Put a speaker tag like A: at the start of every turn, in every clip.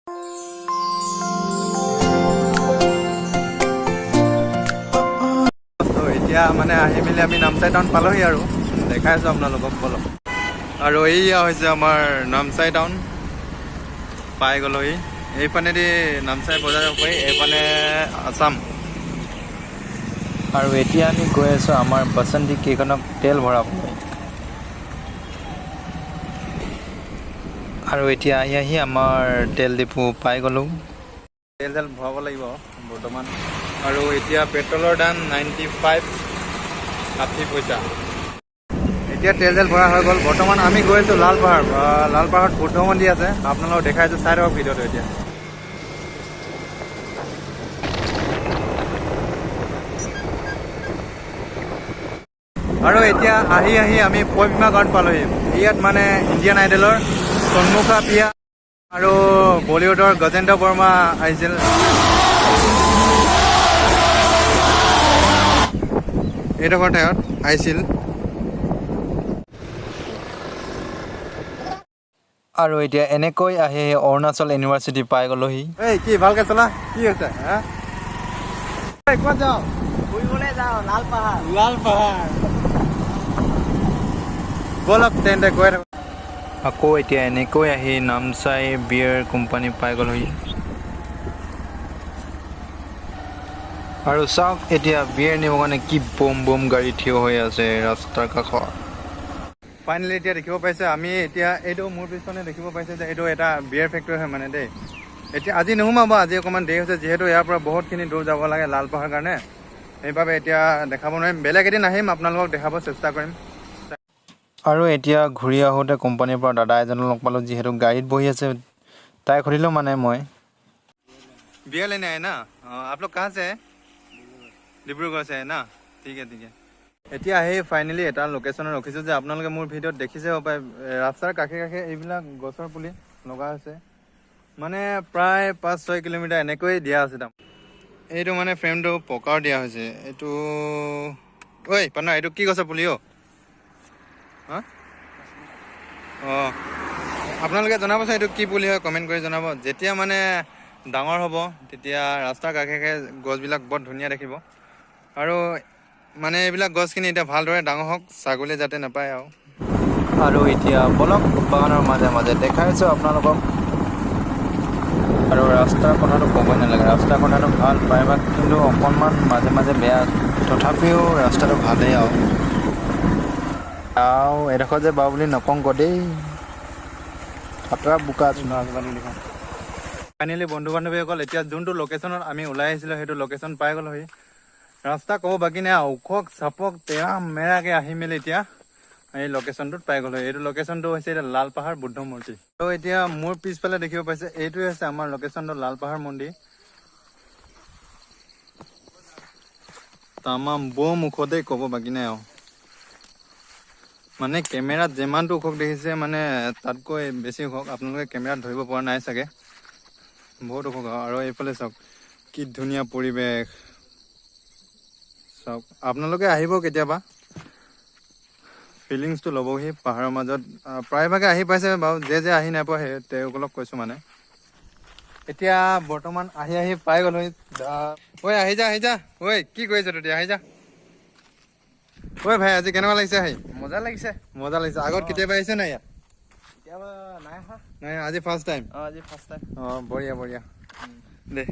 A: এতিয়া মানে আহি মেলি আমি নামচাই টাউন পালোহি আৰু দেখাই আছোঁ আপোনালোকক বলক। আৰু এইয়া হৈছে আমাৰ নামচাই টাউন পাই গ'লোহি। এইপানেদি নামচাই বজাৰ যাব পাৰি, এইপানে আছাম। আৰু এতিয়া আমি গৈ আছোঁ আমাৰ বাসন্তী কেইখনক তেল ভৰাবলৈ। আৰু এতিয়া আহি আমাৰ তেল ডিপু পাই গ'লোঁ। তেল ভৰাব লাগিব বৰ্তমান। আৰু এতিয়া পেট্ৰলৰ দাম 95 ষাঠি পইচা। এতিয়া তেল ভৰা হৈ গ'ল। বৰ্তমান আমি গৈ আছোঁ লালপাহাৰ। লালপাহাৰত বুদ্ধ মন্দিৰ আছে, আপোনালোকক দেখাইছোঁ, চাই থাকক ভিডিঅ'টো এতিয়া। আৰু এতিয়া আহি আমি পবিমা গাঁৱত পালোহি। ইয়াত মানে ইণ্ডিয়ান আইডলৰ সন্মুখা প্ৰিয়া আৰু বলিউডৰ গজেন্দ্ৰ বৰ্মা আহিছিল। এইডোখৰ ঠাইত আহিছিল। আৰু এতিয়া এনেকৈ আহি অৰুণাচল ইউনিভাৰ্চিটি পাই গ'লোহি। এই কি ভালকৈ চলা, কি হৈছে হা? ক'ত যাওঁ? ফুৰিবলৈ যাওঁ লালপাহাৰ। লালপাহাৰ বলক তেন্তে গৈ থাকোঁ। আকৌ এতিয়া এনেকৈ আহি নামচাই বিয়াৰ কোম্পানী পাই গ'লোহি। আৰু চাওক এতিয়া বিয়াৰ নিবৰ কাৰণে কি বম গাড়ী থিয় হৈ আছে ৰাস্তাৰ কাষত। ফাইনেলি এতিয়া দেখিব পাইছে, আমি এতিয়া এইটো মোৰ পিছনে দেখিব পাইছে যে এইটো এটা বিয়াৰ ফেক্টৰী হয় মানে দেই। এতিয়া আজি নোসোমাব, আজি অকণমান দেৰি হৈছে, যিহেতু ইয়াৰ পৰা বহুতখিনি দূৰ যাব লাগে লালপাহাৰ কাৰণে। সেইবাবে এতিয়া দেখাব নোৱাৰিম, বেলেগ এদিন আহিম আপোনালোকক দেখাব চেষ্টা কৰিম। আৰু এতিয়া ঘূৰি আহোঁতে কোম্পানীৰ পৰা দাদা এজনক লগ পালোঁ, যিহেতু গাড়ীত বহি আছে। তাই সুধিলোঁ মানে মই বিয়া लेने आए ना, आप लोग कहाँ से है? ডিব্ৰুগড় से है ना, ठीक है। এতিয়া আহি ফাইনেলি এটা লোকেশ্যনত ৰখিছোঁ যে আপোনালোকে মোৰ ভিডিঅ'ত দেখিছে হ'ব পাৰে, ৰাস্তাৰ কাষে এইবিলাক গছৰ পুলি লগা হৈছে। মানে প্ৰায় 5-6 কিলোমিটাৰ এনেকৈ দিয়া আছে দাম। এইটো মানে ফ্ৰেমটো পকাৰ দিয়া হৈছে। এইটো ঐ পানা, এইটো কি গছৰ পুলি অ'? হা? অঁ, আপোনালোকে জনাবচোন এইটো কি পুলি হয়, কমেণ্ট কৰি জনাব। যেতিয়া মানে ডাঙৰ হ'ব তেতিয়া ৰাস্তাৰ কাষে গছবিলাক বৰ ধুনীয়া দেখিব। আৰু মানে এইবিলাক গছখিনি এতিয়া ভালদৰে ডাঙৰ হওক, ছাগলীয়ে যাতে নাপায় আৰু এতিয়া বলক বাগানৰ মাজে দেখাইছোঁ আপোনালোকক। আৰু ৰাস্তাৰ কথাটো ক'বই নালাগে, ৰাস্তাৰ কথাটো ভাল প্ৰায়ভাগ, কিন্তু অকণমান মাজে বেয়া। তথাপিও ৰাস্তাটো ভালেই আৰু এডোখৰ যে বাৰু বুলি নকওঁ ক দেই, খাতৰা বোকা চোনা ফাইনেলি বন্ধু বান্ধৱীসকল, এতিয়া যোনটো লোকেশ্যনত আমি ওলাই আহিছিলোঁ সেইটো লোকেশ্যন পাই গ'লোহি। ৰাস্তা ক'ব বাকী নাই, ওখক চাপক তেৰা মেৰাকৈ আহি মেলি এতিয়া এই লোকেশ্যনটোত পাই গ'লো। এইটো লোকেশ্যনটো হৈছে এতিয়া লালপাহাৰ বুদ্ধ মূৰ্তি। আৰু এতিয়া মোৰ পিছফালে দেখিব পাইছে, এইটোৱে হৈছে আমাৰ লোকেশ্যনটো লালপাহাৰ মন্দিৰ। তামাম বম ওখতেই ক'ব বাকী নাই আৰু। মানে কেমেৰাত যিমানটো ওখ দেখিছে মানে তাতকৈ বেছি ওখ, আপোনালোকে কেমেৰাত ধৰিব পৰা নাই চাগে, বহুত ওখ। আৰু এইফালে চাওক কি ধুনীয়া পৰিৱেশ। চাওক আপোনালোকে আহিব কেতিয়াবা, ফিলিংছটো ল'বহি পাহাৰৰ মাজত। প্ৰায়ভাগে আহি পাইছে বাৰু, যে আহি নাপায় সেই তেওঁসকলক কৈছোঁ মানে। এতিয়া বৰ্তমান আহি পাই গ'লোহি। ঐ আহি যা ঐ, কি কৰিছ তেতিয়া, আহি যা। ঐ ভাই, আজি কেনেকুৱা লাগিছে আহি?
B: মজা লাগিছে।
A: আগত কেতিয়াবা আহিছে নাই ইয়াত?
B: কেতিয়াবা নাই অহা।
A: নাই, আজি ফাৰ্ষ্ট টাইম?
B: আজি ফাৰ্ষ্ট টাইম।
A: অঁ, বঢ়িয়া দে।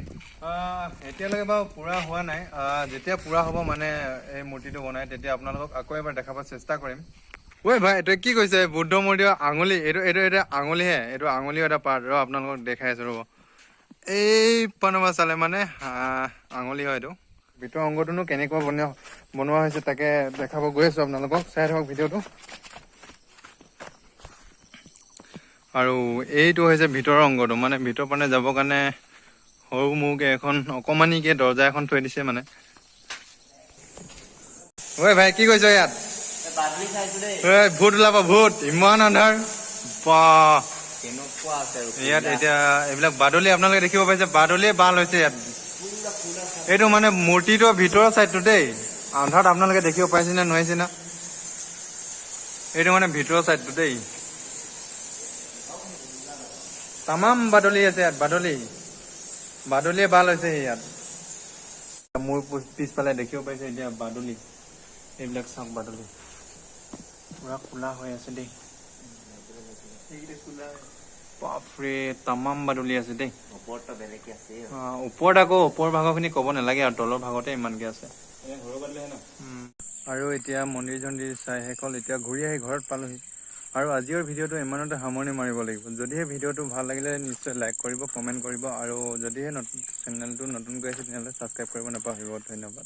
A: এতিয়ালৈকে বাৰু পূৰা হোৱা নাই। যেতিয়া পূৰা হ'ব মানে এই মূৰ্তিটো বনাই, তেতিয়া আপোনালোকক আকৌ এবাৰ দেখাব চেষ্টা কৰিম। ঐ ভাই, তই কি কৈছে? বুদ্ধ মন্দিৰৰ আঙুলি, এইটো আঙুলিহে, এইটো আঙুলিও এটা পাৰ্ট। আপোনালোকক দেখাই আছোঁ ৰ'ব। এই পানবা চালে মানে আঙুলি হয় এইটো। ভিতৰৰ অংগটোনো কেনেকুৱা বনোৱা হৈছে তাকে দেখাব গৈ আছোঁ আপোনালোকক, চাই থাকক ভিডিঅ'টো। আৰু এইটো হৈছে ভিতৰৰ অংগটো, মানে ভিতৰ পানে যাবৰ কাৰণে সৰু মৰুকৈ এখন অকণমানিকৈ দৰ্জা এখন থৈ দিছে মানে। ঐ ভাই, কি কৰিছ ইয়াত? ভূত ওলাব, ভূত ইমান আন্ধাৰ বা। ইয়াত এতিয়া এইবিলাক বাদুলি আপোনালোকে দেখিব পাইছে, বাদুলিয়ে বাহ লৈছে ইয়াত। এইটো মানে মূৰ্তিটোৰ ভিতৰৰ চাইডটো দেই, আন্ধাৰত আপোনালোকে দেখিব পাইছে নে নোৱাৰিছে না? এইটো মানে ভিতৰৰ চাইডটো দেই। তামাম বাদুলি আছে ইয়াত, বাদুলিয়ে ভাল হৈছে ইয়াত। মোৰ পিছফালে দেখিব পাইছে এতিয়া বাদুলি, এইবিলাক চাওক বাদুলি পুৰা খোলা হৈ আছে দেই। বাপৰে তামাম বাদুলি আছে দেই। ওপৰত আকৌ ওপৰ ভাগৰখিনি ক'ব নালাগে আৰু তলৰ ভাগতে ইমানকে আছে। আৰু এতিয়া মন্দিৰ চন্দিৰ চাই শেষ হ'ল, এতিয়া ঘূৰি আহি ঘৰত পালোহি। আৰু আজিৰ ভিডিঅ'টো ইমানতে সামৰণি মাৰিব লাগিব। যদিহে ভিডিঅ'টো ভাল লাগিলে নিশ্চয় লাইক কৰিব, কমেণ্ট কৰিব, আৰু যদিহে চেনেলটো নতুনকৈ আছে তেনেহ'লে ছাবস্ক্ৰাইব কৰিব নাপাহৰিব। ধন্যবাদ।